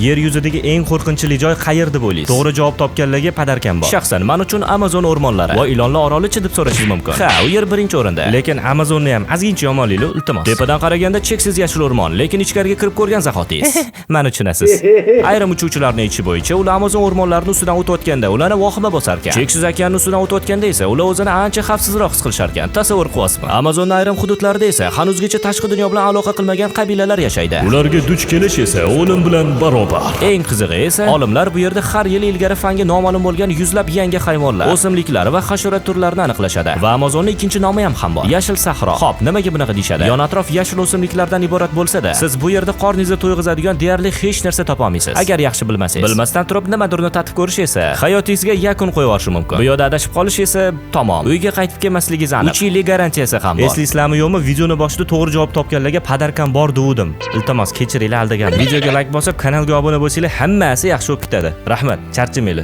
yer yuzidagi eng qo'rqinchli joy qayer deb o'ylaysiz? To'g'ri javob topganlarga padarkam bor. Shaxsan men uchun Amazon o'rmonlari va ilonlar oroli-chi deb so'rashingiz mumkin. Ha, u yer birinchi o'rinda. Lekin Amazonni ham ozgincha yomonlaylik, iltimos. Tepadan qaraganda cheksiz yashil o'rmon, lekin ichkariga kirib ko'rgan zahotingiz. Meni tushunasiz. Ayrim uchuvchilarning aytishi bo'yicha, ular Amazon o'rmonlarining ustidan o'tayotganda ularni vahima bosar ekan. Cheksiz okeanning ustidan o'tayotganda esa ular o'zini ancha xavfsizroq his qilishar ekan. Tasavvur qilyapsizmi? Amazonning ayrim hududlarida esa hanuzgacha tashqi dunyo bilan aloqa qilmagan qabilalar yashaydi. Ularga duch kelish esa o'lim bilan barobar. Eng qizig'i esa, olimlar bu yerda har yili ilgari fanga noma'lum bo'lgan yuzlab yangi hayvonlar, o'simliklar va hasharot turlarini aniqlashadi. Va Amazonning ikkinchi nomi ham bor. Yashil sahro. Xo'p, nimaga bunaqa deyshadi? Yon atrof yashil o'simliklardan iborat bo'lsa-da, siz bu yerda qorningizni to'yg'izadigan deyarli hech narsa topa olmaysiz. Agar yaxshi bilmasangiz. Bilmasdan turib nimadirni tatib ko'rish esa hayotingizga yakun qo'yib yuborishi mumkin. Bu yerda adashib qolish esa tamom. Uyga qaytib kelmasligingiz aniq. 3 yillik garantiyasi ham bor. Eslaysizlarmi yo'qmi? Videoni boshida to'g'ri javob topganlarga padarkam bor degandim. Iltimos kechiringlar aldagan. Videoga like bosib, kanalga obuna bo'lsanglar, hammasi yaxshi bo'lib ketadi. Rahmat, charchamaylar.